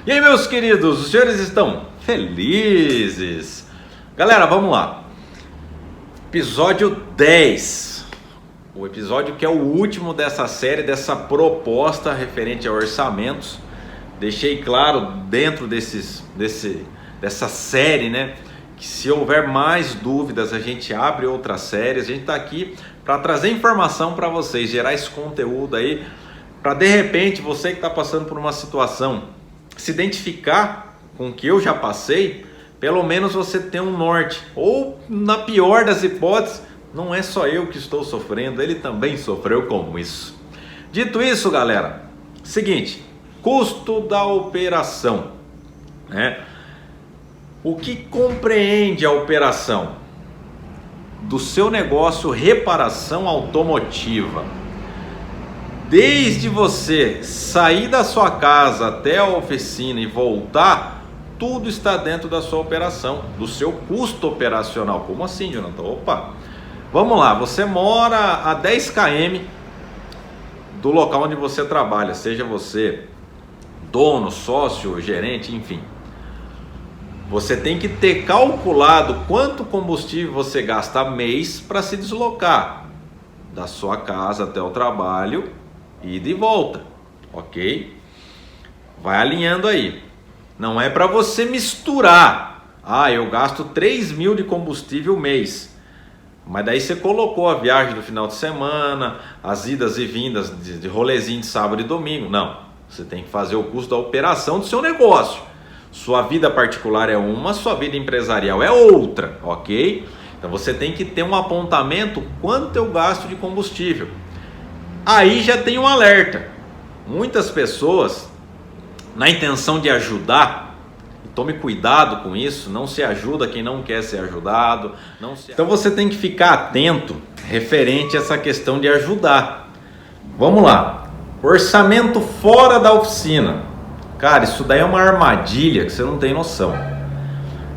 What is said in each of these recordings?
E aí, meus queridos, os senhores estão felizes? Galera, vamos lá. Episódio 10. O episódio que é o último dessa série, dessa proposta referente a orçamentos. Deixei claro dentro dessa série, né? Que se houver mais dúvidas, a gente abre outras séries. A gente está aqui para trazer informação para vocês, gerar esse conteúdo aí, para de repente você que está passando por uma situação se identificar com o que eu já passei, pelo menos você tem um norte. Ou, na pior das hipóteses, não é só eu que estou sofrendo, ele também sofreu com isso. Dito isso, galera, seguinte, custo da operação, né? O que compreende a operação do seu negócio reparação automotiva? Desde você sair da sua casa até a oficina e voltar, tudo está dentro da sua operação, do seu custo operacional. Como assim, Jonathan? Opa, vamos lá, você mora a 10 km do local onde você trabalha, seja você dono, sócio, gerente, enfim. Você tem que ter calculado quanto combustível você gasta mês para se deslocar da sua casa até o trabalho e de volta, ok? Vai alinhando aí. Não é para você misturar. Eu gasto 3 mil de combustível mês. Mas daí você colocou a viagem do final de semana, as idas e vindas de rolezinho de sábado e domingo. Não, você tem que fazer o custo da operação do seu negócio. Sua vida particular é uma, sua vida empresarial é outra, ok? Então você tem que ter um apontamento quanto eu gasto de combustível. Aí já tem um alerta. Muitas pessoas, na intenção de ajudar, e tome cuidado com isso, não se ajuda quem não quer ser ajudado. Então você tem que ficar atento referente a essa questão de ajudar. Vamos lá. Orçamento fora da oficina. Cara, isso daí é uma armadilha que você não tem noção.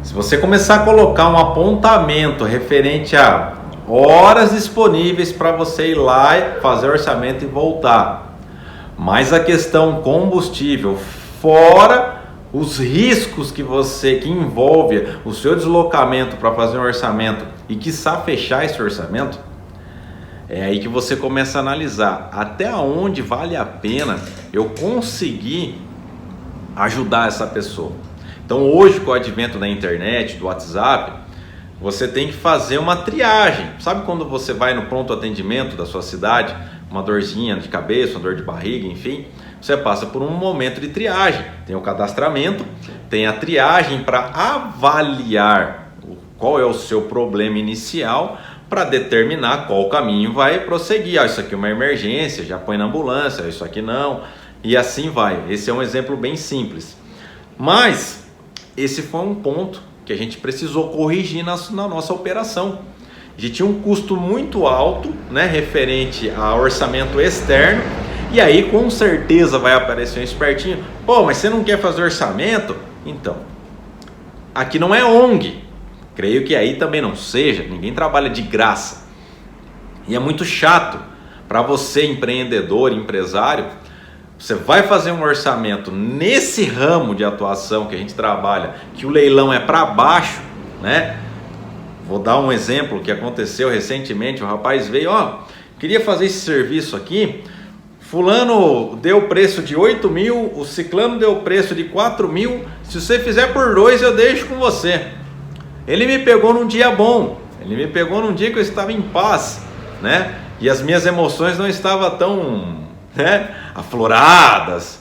Se você começar a colocar um apontamento referente a horas disponíveis para você ir lá e fazer orçamento e voltar, mas a questão combustível, fora os riscos que envolve o seu deslocamento para fazer um orçamento e quiçá fechar esse orçamento, é aí que você começa a analisar até onde vale a pena eu conseguir ajudar essa pessoa. Então hoje, com o advento da internet, do WhatsApp, você tem que fazer uma triagem. Sabe quando você vai no pronto atendimento da sua cidade, uma dorzinha de cabeça, uma dor de barriga, enfim, você passa por um momento de triagem. Tem o cadastramento, tem a triagem para avaliar qual é o seu problema inicial, para determinar qual caminho vai prosseguir. Isso aqui é uma emergência, já põe na ambulância, isso aqui não, e assim vai. Esse é um exemplo bem simples. Mas esse foi um ponto que a gente precisou corrigir na nossa operação. A gente tinha um custo muito alto, né, referente a orçamento externo, e aí com certeza vai aparecer um espertinho. Mas você não quer fazer orçamento? Então, aqui não é ONG, creio que aí também não seja, ninguém trabalha de graça. E é muito chato para você, empreendedor, empresário. Você vai fazer um orçamento nesse ramo de atuação que a gente trabalha, que o leilão é para baixo, né? Vou dar um exemplo que aconteceu recentemente. O rapaz veio, queria fazer esse serviço aqui, fulano deu preço de 8 mil, o ciclano deu preço de 4 mil, se você fizer por 2 eu deixo com você. Ele me pegou num dia bom, ele me pegou num dia que eu estava em paz, né? E as minhas emoções não estavam tão, afloradas,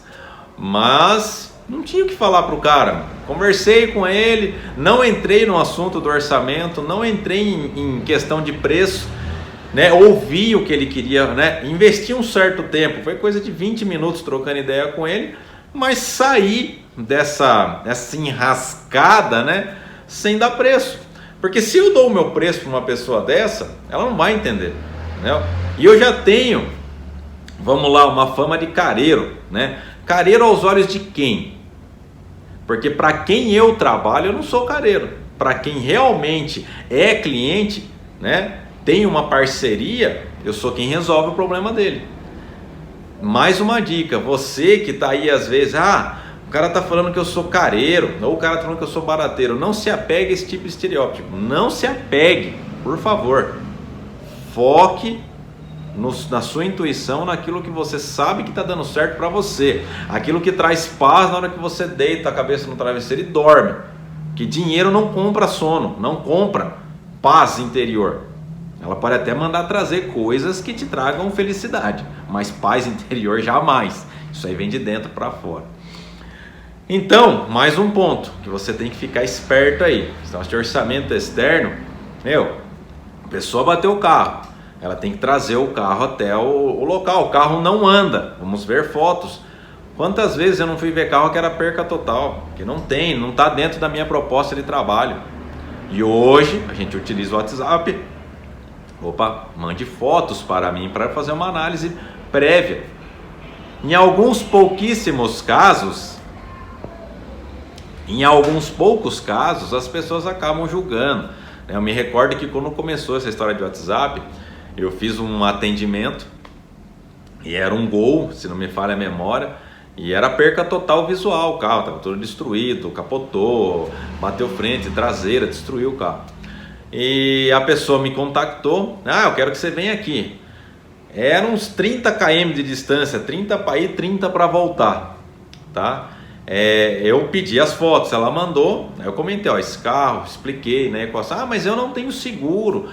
mas não tinha o que falar para o cara. Conversei com ele, não entrei no assunto do orçamento, não entrei em questão de preço, né? Ouvi o que ele queria, né? Investi um certo tempo, foi coisa de 20 minutos trocando ideia com ele, mas saí dessa enrascada, né? Sem dar preço, porque se eu dou o meu preço para uma pessoa dessa, ela não vai entender, né? E eu já tenho, vamos lá, uma fama de careiro, né? Careiro aos olhos de quem? Porque para quem eu trabalho, eu não sou careiro. Para quem realmente é cliente, né? Tem uma parceria, eu sou quem resolve o problema dele. Mais uma dica, você que está aí às vezes, cara tá falando que eu sou careiro, ou o cara tá falando que eu sou barateiro. Não se apegue a esse tipo de estereótipo. Não se apegue, por favor. Foque na sua intuição, naquilo que você sabe que está dando certo para você. Aquilo que traz paz na hora que você deita a cabeça no travesseiro e dorme. Que dinheiro não compra sono, não compra paz interior. Ela pode até mandar trazer coisas que te tragam felicidade, mas paz interior jamais. Isso aí vem de dentro para fora. Então, mais um ponto que você tem que ficar esperto aí. Então, esse orçamento externo, a pessoa bateu o carro, ela tem que trazer o carro até o local. O carro não anda, vamos ver fotos. Quantas vezes eu não fui ver carro que era perca total, que não está dentro da minha proposta de trabalho. E hoje a gente utiliza o WhatsApp. Mande fotos para mim para fazer uma análise prévia. Em alguns poucos casos, as pessoas acabam julgando. Eu me recordo que quando começou essa história de WhatsApp, eu fiz um atendimento e era um Gol, se não me falha a memória, e era perca total visual. O carro estava todo destruído, capotou, bateu frente, traseira, destruiu o carro. E a pessoa me contactou, eu quero que você venha aqui. Eram uns 30 km de distância, 30 para ir, 30 para voltar, tá? Eu pedi as fotos, ela mandou, eu comentei, esse carro, expliquei, né? Mas eu não tenho seguro,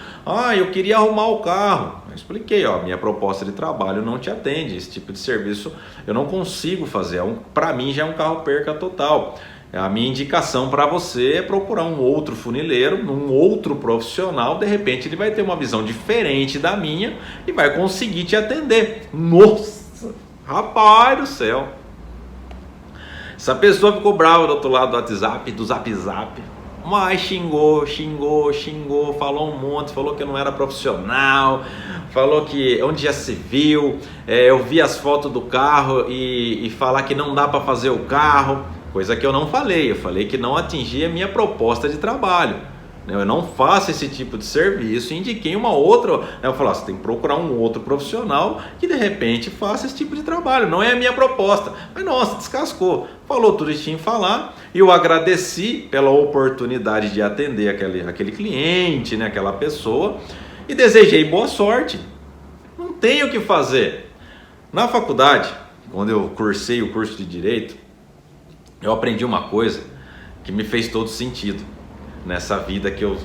eu queria arrumar o carro. Eu expliquei, minha proposta de trabalho não te atende, esse tipo de serviço eu não consigo fazer, para mim já é um carro perca total. A minha indicação para você é procurar um outro funileiro, um outro profissional, de repente ele vai ter uma visão diferente da minha e vai conseguir te atender. Nossa, rapaz do céu! Essa pessoa ficou brava do outro lado do WhatsApp, do Zap, mas xingou, falou um monte, falou que eu não era profissional, falou que onde já se viu, eu vi as fotos do carro e falar que não dá para fazer o carro, coisa que eu não falei, eu falei que não atingia a minha proposta de trabalho. Eu não faço esse tipo de serviço, indiquei uma outra, eu falei, você tem que procurar um outro profissional que de repente faça esse tipo de trabalho, não é a minha proposta. Mas nossa, descascou, falou tudo que tinha que falar, e eu agradeci pela oportunidade de atender aquele cliente, né, aquela pessoa, e desejei boa sorte. Não tenho o que fazer. Na faculdade, quando eu cursei o curso de Direito, eu aprendi uma coisa que me fez todo sentido nessa vida que eu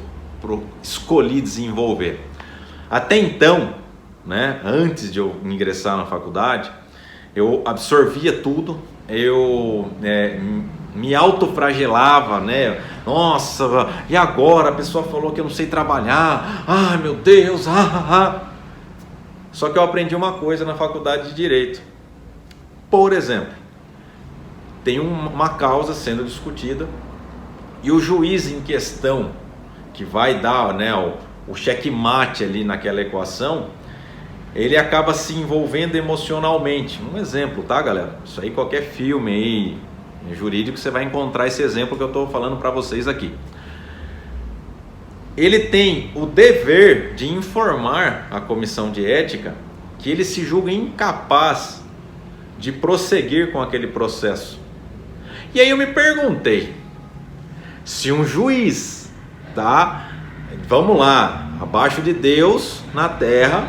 escolhi desenvolver. Até então, né, antes de eu ingressar na faculdade, eu absorvia tudo, eu me autoflagelava, né? Nossa, e agora a pessoa falou que eu não sei trabalhar, ai meu Deus, Só que eu aprendi uma coisa na faculdade de Direito. Por exemplo, tem uma causa sendo discutida e o juiz em questão, que vai dar, né, o checkmate ali naquela equação, ele acaba se envolvendo emocionalmente. Um exemplo, tá, galera? Isso aí, qualquer filme aí jurídico, você vai encontrar esse exemplo que eu estou falando para vocês aqui. Ele tem o dever de informar a comissão de ética que ele se julga incapaz de prosseguir com aquele processo. E aí eu me perguntei, se um juiz, tá? Vamos lá, abaixo de Deus, na terra,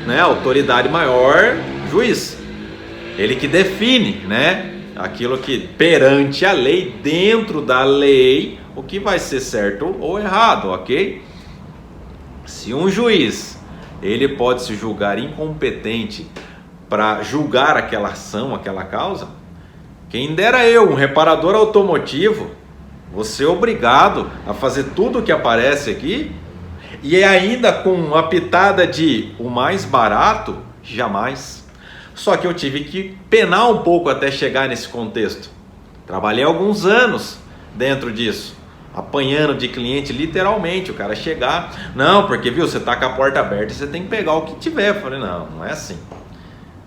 né? Autoridade maior, juiz. Ele que define, né? Aquilo que perante a lei, dentro da lei, o que vai ser certo ou errado, ok? Se um juiz, ele pode se julgar incompetente para julgar aquela ação, aquela causa, quem dera eu, um reparador automotivo, você é obrigado a fazer tudo o que aparece aqui e ainda com uma pitada de o mais barato, jamais. Só que eu tive que penar um pouco até chegar nesse contexto. Trabalhei alguns anos dentro disso, apanhando de cliente literalmente, o cara chegar, não, porque viu, você tá com a porta aberta, você tem que pegar o que tiver. Eu falei, não é assim.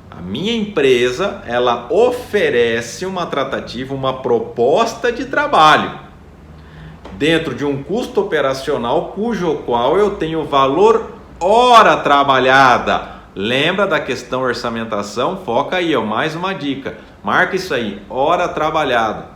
A minha empresa, ela oferece uma tratativa, uma proposta de trabalho dentro de um custo operacional cujo qual eu tenho valor hora trabalhada, Lembra da questão orçamentação? Foca aí, ó, mais uma dica. Marca isso aí, hora trabalhada,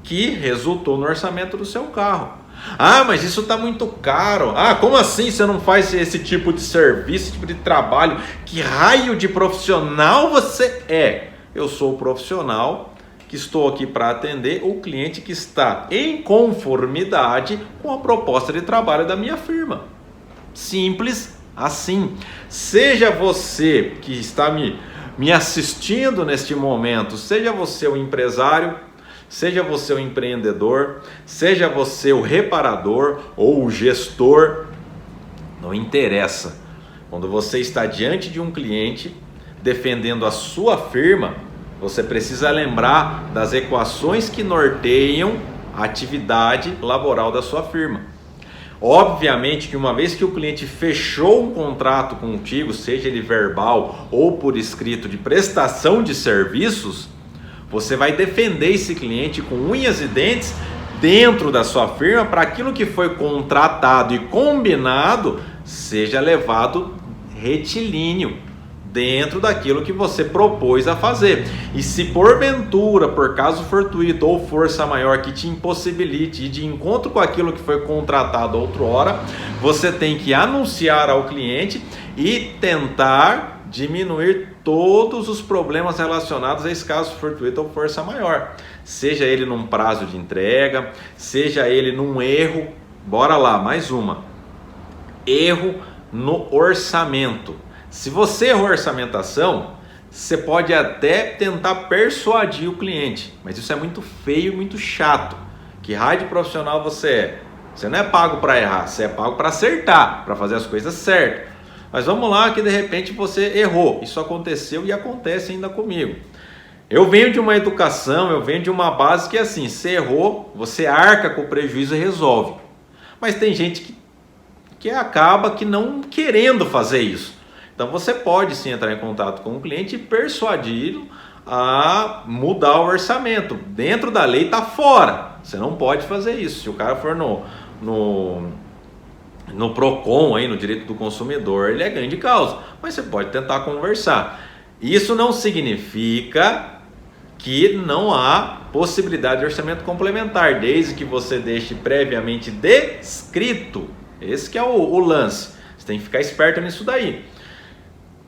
que resultou no orçamento do seu carro. Ah, mas isso está muito caro. Ah, como assim você não faz esse tipo de serviço, esse tipo de trabalho? Que raio de profissional você é? Eu sou o profissional que estou aqui para atender o cliente que está em conformidade com a proposta de trabalho da minha firma. Simples assim. Seja você que está me assistindo neste momento, seja você o empresário, seja você o empreendedor, seja você o reparador ou o gestor, não interessa. Quando você está diante de um cliente defendendo a sua firma, você precisa lembrar das equações que norteiam a atividade laboral da sua firma. Obviamente que uma vez que o cliente fechou um contrato contigo, seja ele verbal ou por escrito de prestação de serviços, você vai defender esse cliente com unhas e dentes dentro da sua firma para aquilo que foi contratado e combinado seja levado retilíneo dentro daquilo que você propôs a fazer. E se porventura, por caso fortuito ou força maior que te impossibilite ir de encontro com aquilo que foi contratado outrora, você tem que anunciar ao cliente e tentar diminuir todos os problemas relacionados a esse caso fortuito ou força maior. Seja ele num prazo de entrega, seja ele num erro. Bora lá, mais uma. Erro no orçamento. Se você errou a orçamentação, você pode até tentar persuadir o cliente, mas isso é muito feio, muito chato. Que raio de profissional você é? Você não é pago para errar, você é pago para acertar, para fazer as coisas certas. Mas vamos lá que de repente você errou. Isso aconteceu e acontece ainda comigo. Eu venho de uma educação, eu venho de uma base que é assim, você errou, você arca com o prejuízo e resolve. Mas tem gente que acaba que não querendo fazer isso. Então você pode sim entrar em contato com o cliente e persuadi-lo a mudar o orçamento. Dentro da lei está fora. Você não pode fazer isso. Se o cara for no PROCON, aí, no direito do consumidor, ele é ganho de causa. Mas você pode tentar conversar. Isso não significa que não há possibilidade de orçamento complementar, desde que você deixe previamente descrito. Esse que é o lance. Você tem que ficar esperto nisso daí.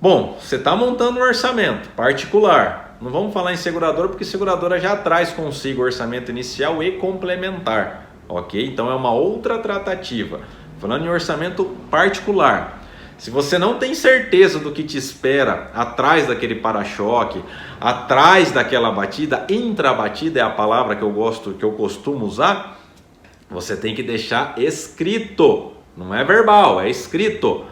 Bom, você está montando um orçamento particular. Não vamos falar em seguradora, porque seguradora já traz consigo orçamento inicial e complementar. Ok? Então é uma outra tratativa. Falando em orçamento particular. Se você não tem certeza do que te espera atrás daquele para-choque, atrás daquela batida, intrabatida é a palavra que eu costumo usar, você tem que deixar escrito. Não é verbal, é escrito.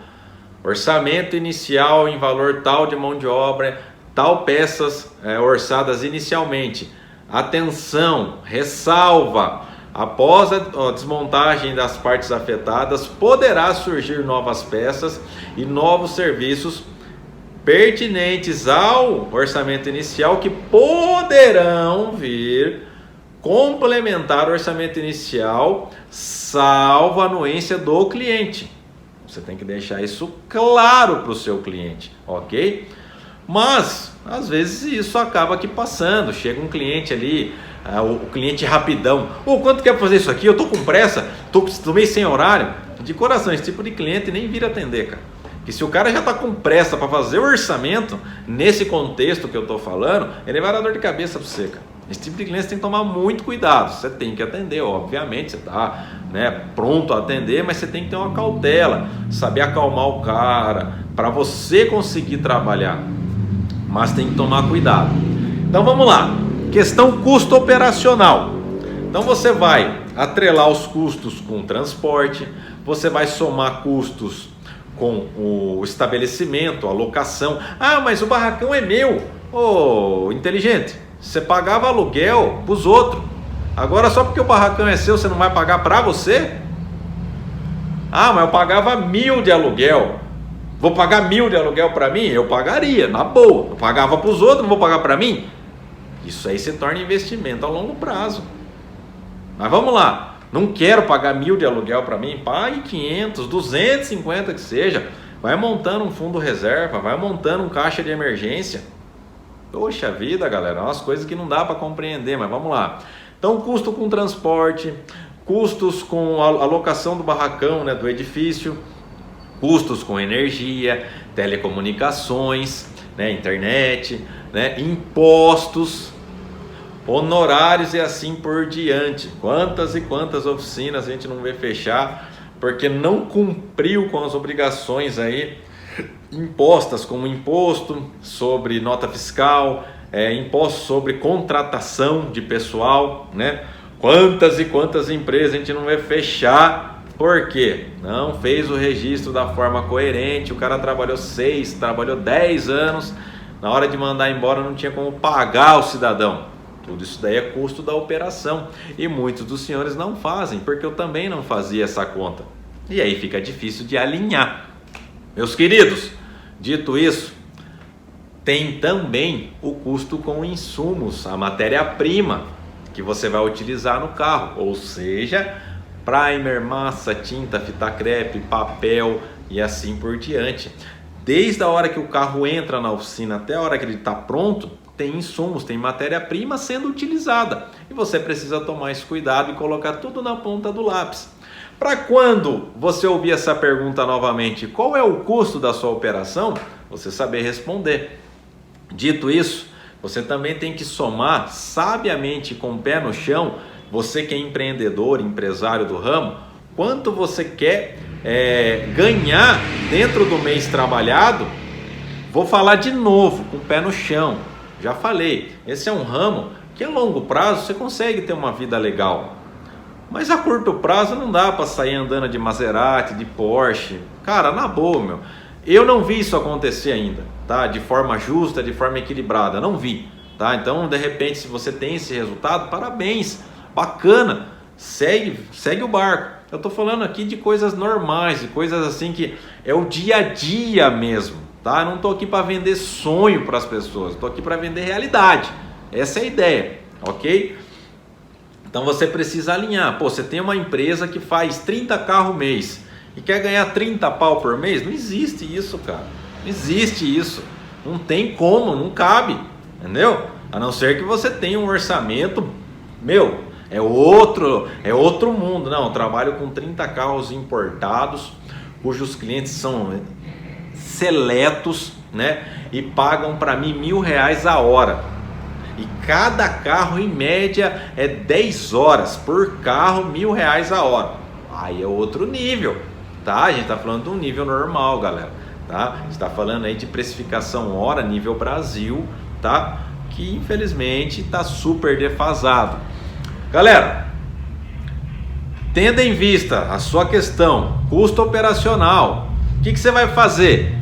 Orçamento inicial em valor tal de mão de obra, tal peças orçadas inicialmente. Atenção, ressalva, após a desmontagem das partes afetadas, poderá surgir novas peças e novos serviços pertinentes ao orçamento inicial que poderão vir complementar o orçamento inicial, salvo a anuência do cliente. Você tem que deixar isso claro para o seu cliente, ok? Mas, às vezes, isso acaba aqui passando. Chega um cliente ali, o cliente rapidão. Quanto quer fazer isso aqui? Eu estou com pressa, estou meio sem horário. De coração, esse tipo de cliente nem vira atender, cara. Porque se o cara já está com pressa para fazer o orçamento, nesse contexto que eu estou falando, ele vai dar dor de cabeça para você, cara. Esse tipo de cliente você tem que tomar muito cuidado. Você tem que atender, obviamente, você está pronto a atender, mas você tem que ter uma cautela, saber acalmar o cara, para você conseguir trabalhar. Mas tem que tomar cuidado. Então vamos lá, questão custo operacional. Então você vai atrelar os custos com o transporte, você vai somar custos com o estabelecimento, a locação. Ah, mas o barracão é meu. Inteligente, você pagava aluguel para os outros. Agora só porque o barracão é seu, você não vai pagar para você? Ah, mas eu pagava 1.000 de aluguel. Vou pagar 1.000 de aluguel para mim? Eu pagaria, na boa. Eu pagava para os outros, não vou pagar para mim? Isso aí se torna investimento a longo prazo. Mas vamos lá. Não quero pagar 1.000 de aluguel para mim. Pague 500, 250 que seja. vai montando um fundo reserva, vai montando um caixa de emergência. Poxa vida, galera, umas coisas que não dá para compreender, mas vamos lá. Então, custo com transporte, custos com a locação do barracão, né, do edifício, custos com energia, telecomunicações, né, internet, né, impostos, honorários e assim por diante. Quantas e quantas oficinas a gente não vê fechar porque não cumpriu com as obrigações aí impostas, como imposto sobre nota fiscal, imposto sobre contratação de pessoal, né? Quantas e quantas empresas a gente não vê fechar porque não fez o registro da forma coerente. O cara trabalhou 6, trabalhou 10 anos, na hora de mandar embora não tinha como pagar o cidadão. Tudo isso daí é custo da operação e muitos dos senhores não fazem, porque eu também não fazia essa conta. E aí fica difícil de alinhar. Meus queridos, dito isso, tem também o custo com insumos, a matéria-prima que você vai utilizar no carro, ou seja, primer, massa, tinta, fita crepe, papel e assim por diante. Desde a hora que o carro entra na oficina até a hora que ele está pronto, tem insumos, tem matéria-prima sendo utilizada. E você precisa tomar esse cuidado e colocar tudo na ponta do lápis. Para quando você ouvir essa pergunta novamente, qual é o custo da sua operação? Você saber responder. Dito isso, você também tem que somar sabiamente com o pé no chão, você que é empreendedor, empresário do ramo, quanto você quer ganhar dentro do mês trabalhado. Vou falar de novo, com o pé no chão. Já falei, esse é um ramo que a longo prazo você consegue ter uma vida legal. Mas a curto prazo não dá para sair andando de Maserati, de Porsche. Cara, na boa, meu. Eu não vi isso acontecer ainda, tá? De forma justa, de forma equilibrada. Não vi, tá? Então, de repente, se você tem esse resultado, parabéns. Bacana. Segue o barco. Eu tô falando aqui de coisas normais, de coisas assim que é o dia a dia mesmo, tá? Eu não tô aqui para vender sonho para as pessoas. Tô aqui para vender realidade. Essa é a ideia, ok? Então você precisa alinhar. Pô, você tem uma empresa que faz 30 carros mês e quer ganhar 30 pau por mês? Não existe isso, cara. Não existe isso. Não tem como, não cabe. Entendeu? A não ser que você tenha um orçamento, é outro mundo. Não, eu trabalho com 30 carros importados, cujos clientes são seletos, né? E pagam para mim R$1.000 a hora. E cada carro, em média, é 10 horas por carro, R$1.000 a hora. Aí é outro nível, tá? A gente está falando de um nível normal, galera, tá? A gente está falando aí de precificação hora, nível Brasil, tá? Que infelizmente está super defasado. Galera, tendo em vista a sua questão, custo operacional, o que você vai fazer?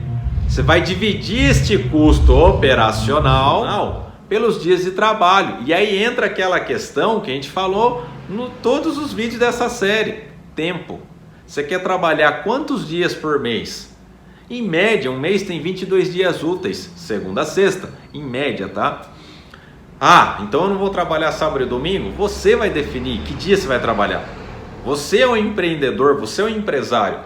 Você vai dividir este custo operacional pelos dias de trabalho. E aí entra aquela questão que a gente falou em todos os vídeos dessa série: tempo. Você quer trabalhar quantos dias por mês? Em média, um mês tem 22 dias úteis, segunda a sexta, em média, tá? Ah, então eu não vou trabalhar sábado e domingo? Você vai definir que dia você vai trabalhar. Você é um empreendedor, você é um empresário.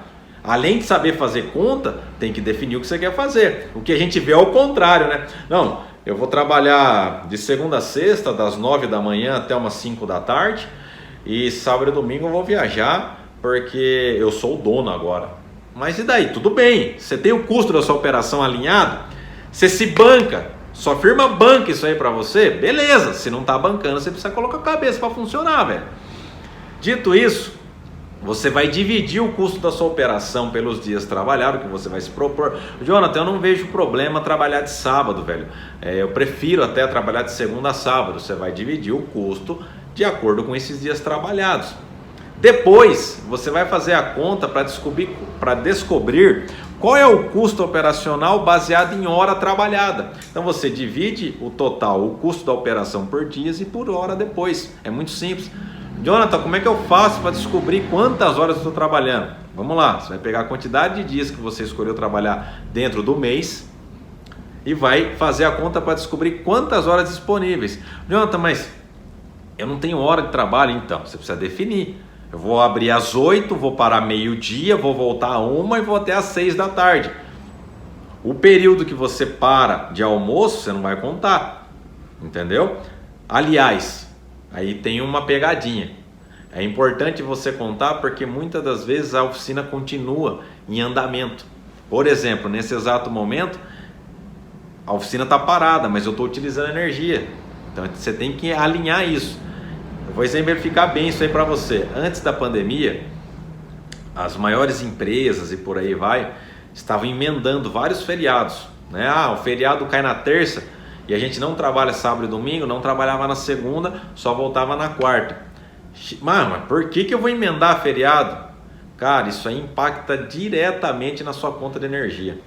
Além de saber fazer conta, tem que definir o que você quer fazer. O que a gente vê é o contrário, né? Não, eu vou trabalhar de segunda a sexta, das 9 da manhã até umas 5 da tarde. E sábado e domingo eu vou viajar, porque eu sou o dono agora. Mas e daí? Tudo bem. Você tem o custo da sua operação alinhado? Você se banca? Sua firma banca isso aí pra você? Beleza. Se não tá bancando, você precisa colocar a cabeça para funcionar, velho. Dito isso, você vai dividir o custo da sua operação pelos dias trabalhados que você vai se propor. Jonathan, eu não vejo problema trabalhar de sábado, velho. Eu prefiro até trabalhar de segunda a sábado. Você vai dividir o custo de acordo com esses dias trabalhados. Depois, você vai fazer a conta para descobrir qual é o custo operacional baseado em hora trabalhada. Então você divide o total, o custo da operação por dias e por hora depois. É muito simples. Jonathan, como é que eu faço para descobrir quantas horas eu estou trabalhando? Vamos lá, você vai pegar a quantidade de dias que você escolheu trabalhar dentro do mês e vai fazer a conta para descobrir quantas horas disponíveis. Jonathan, mas eu não tenho hora de trabalho, então você precisa definir Eu vou abrir às 8, vou parar meio-dia, vou voltar a 1 e vou até às 6 da tarde. O período que você para de almoço, você não vai contar, entendeu? Aliás, aí tem uma pegadinha. É importante você contar porque muitas das vezes a oficina continua em andamento. Por exemplo, nesse exato momento, a oficina está parada, mas eu estou utilizando energia. Então você tem que alinhar isso. Eu vou exemplificar bem isso aí para você. Antes da pandemia, as maiores empresas e por aí vai, estavam emendando vários feriados, né? O feriado cai na terça e a gente não trabalha sábado e domingo, não trabalhava na segunda, só voltava na quarta. Mas por que eu vou emendar feriado? Cara, isso aí impacta diretamente na sua conta de energia.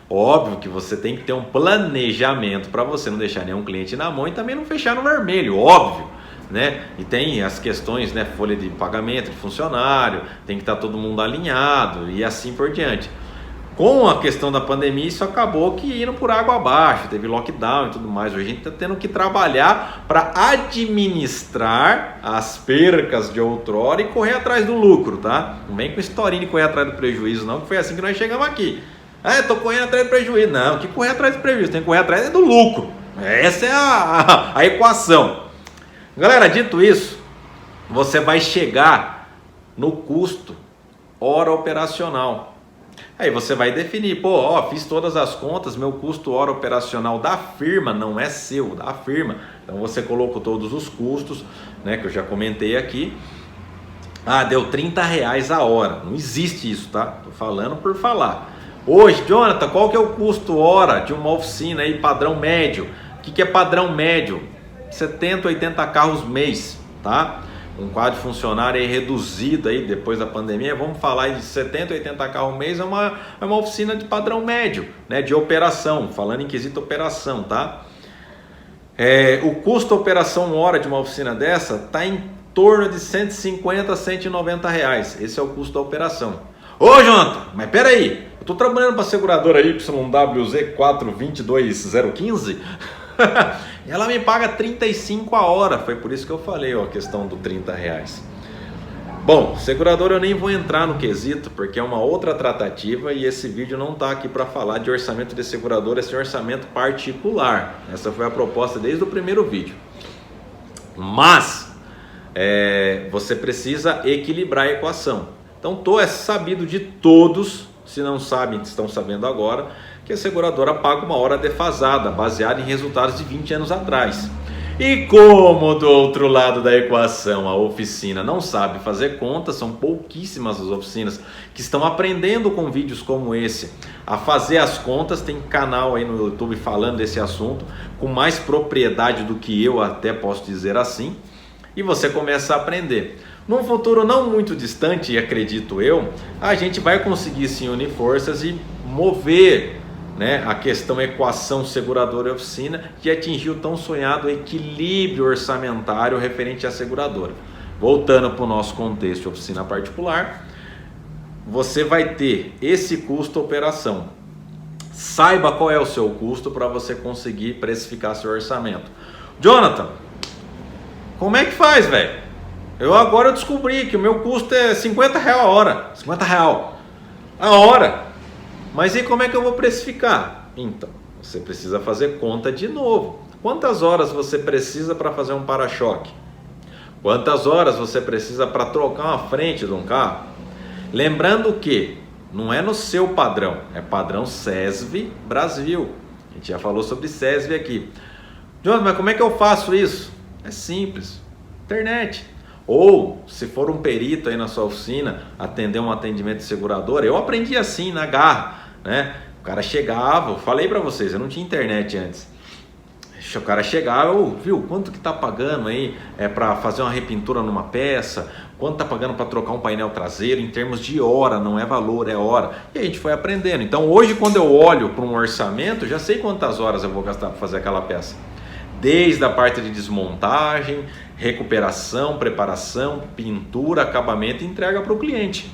Óbvio que você tem que ter um planejamento para você não deixar nenhum cliente na mão e também não fechar no vermelho, óbvio, né? E tem as questões, né? Folha de pagamento de funcionário, tem que estar todo mundo alinhado e assim por diante. Com a questão da pandemia, isso acabou que indo por água abaixo, teve lockdown e tudo mais. Hoje a gente está tendo que trabalhar para administrar as percas de outrora e correr atrás do lucro, tá? Não vem com historinha de correr atrás do prejuízo não, que foi assim que nós chegamos aqui. Estou correndo atrás do prejuízo. Não, que correr atrás do prejuízo, tem que correr atrás do lucro. Essa é a equação. Galera, dito isso, você vai chegar no custo hora operacional. Aí você vai definir, fiz todas as contas, meu custo hora operacional da firma, não é seu, da firma. Então você colocou todos os custos, né, que eu já comentei aqui. Deu R$30 a hora. Não existe isso, tá? Tô falando por falar. Hoje, Jonathan, qual que é o custo hora de uma oficina aí padrão médio? O que é padrão médio? 70, 80 carros mês, tá? Um quadro de funcionário aí reduzido aí depois da pandemia, vamos falar de 70, 80 carros mês, é uma oficina de padrão médio, né? De operação, falando em quesito operação, tá? O custo operação hora de uma oficina dessa está em torno de 150 a 190 reais. Esse é o custo da operação. Ô Jonathan, mas peraí, eu estou trabalhando para a seguradora YWZ 422015 e ela me paga 35 a hora. Foi por isso que eu falei a questão do R$30. Bom, seguradora eu nem vou entrar no quesito, porque é uma outra tratativa e esse vídeo não está aqui para falar de orçamento de seguradora, esse orçamento particular. Essa foi a proposta desde o primeiro vídeo. Mas você precisa equilibrar a equação. Então é sabido de todos, se não sabem, estão sabendo agora, que a seguradora paga uma hora defasada, baseada em resultados de 20 anos atrás. E como do outro lado da equação a oficina não sabe fazer contas, são pouquíssimas as oficinas que estão aprendendo com vídeos como esse a fazer as contas. Tem canal aí no YouTube falando desse assunto com mais propriedade do que eu, até posso dizer assim, e você começa a aprender. Num futuro não muito distante, acredito eu, a gente vai conseguir sim unir forças e mover, né, a questão equação seguradora e oficina e atingir o tão sonhado equilíbrio orçamentário referente à seguradora. Voltando para o nosso contexto de oficina particular, você vai ter esse custo operação. Saiba qual é o seu custo para você conseguir precificar seu orçamento. Jonathan, como é que faz, velho? Agora eu descobri que o meu custo é R$50 a hora. R$50 a hora. Mas e como é que eu vou precificar? Então, você precisa fazer conta de novo. Quantas horas você precisa para fazer um para-choque? Quantas horas você precisa para trocar uma frente de um carro? Lembrando que não é no seu padrão, é padrão SESV Brasil. A gente já falou sobre SESV aqui. Jonathan, mas como é que eu faço isso? É simples, internet. Ou, se for um perito aí na sua oficina, atender um atendimento de seguradora, eu aprendi assim, na garra, né? O cara chegava, eu falei para vocês, eu não tinha internet antes. O cara chegava, viu, quanto que tá pagando aí para fazer uma repintura numa peça? Quanto tá pagando para trocar um painel traseiro? Em termos de hora, não é valor, é hora. E a gente foi aprendendo. Então hoje, quando eu olho para um orçamento, já sei quantas horas eu vou gastar para fazer aquela peça. Desde a parte de desmontagem, recuperação, preparação, pintura, acabamento e entrega para o cliente.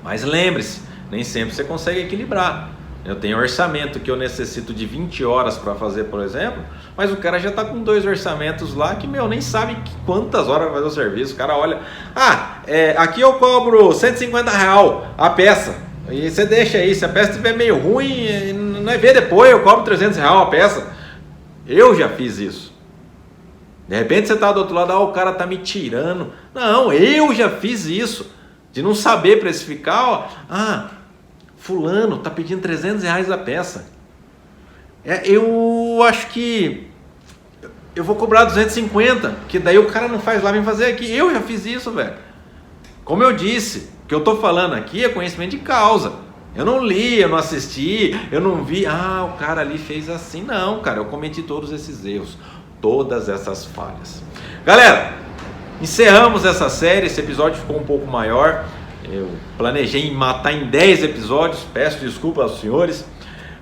Mas lembre-se, nem sempre você consegue equilibrar. Eu tenho orçamento que eu necessito de 20 horas para fazer, por exemplo, mas o cara já está com 2 orçamentos lá que, nem sabe quantas horas vai fazer o serviço. O cara olha, aqui eu cobro R$150 a peça, e você deixa aí, se a peça estiver meio ruim, não é ver depois, eu cobro R$300 a peça. Eu já fiz isso. De repente você está do outro lado, o cara está me tirando. Não, eu já fiz isso, de não saber precificar, fulano tá pedindo R$300 a peça. Eu acho que eu vou cobrar 250, que daí o cara não faz lá, vem fazer aqui. Eu já fiz isso, velho. Como eu disse, o que eu tô falando aqui é conhecimento de causa. Eu não li, eu não assisti, eu não vi, o cara ali fez assim. Não, cara, eu cometi todos esses erros, todas essas falhas. Galera, encerramos essa série, esse episódio ficou um pouco maior. Eu planejei matar em 10 episódios, peço desculpa aos senhores,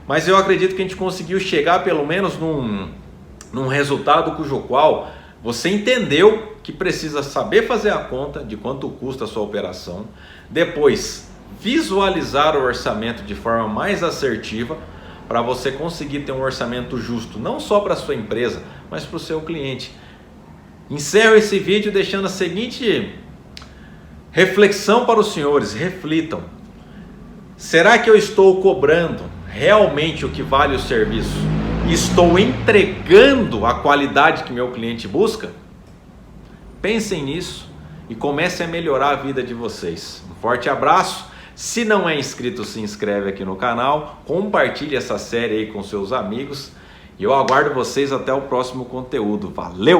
mas eu acredito que a gente conseguiu chegar pelo menos num resultado cujo qual você entendeu que precisa saber fazer a conta de quanto custa a sua operação, depois visualizar o orçamento de forma mais assertiva para você conseguir ter um orçamento justo, não só para a sua empresa, mas para o seu cliente. Encerro esse vídeo deixando a seguinte reflexão para os senhores, reflitam. Será que eu estou cobrando realmente o que vale o serviço? Estou entregando a qualidade que meu cliente busca? Pensem nisso e comecem a melhorar a vida de vocês. Um forte abraço. Se não é inscrito, se inscreve aqui no canal, compartilhe essa série aí com seus amigos e eu aguardo vocês até o próximo conteúdo. Valeu!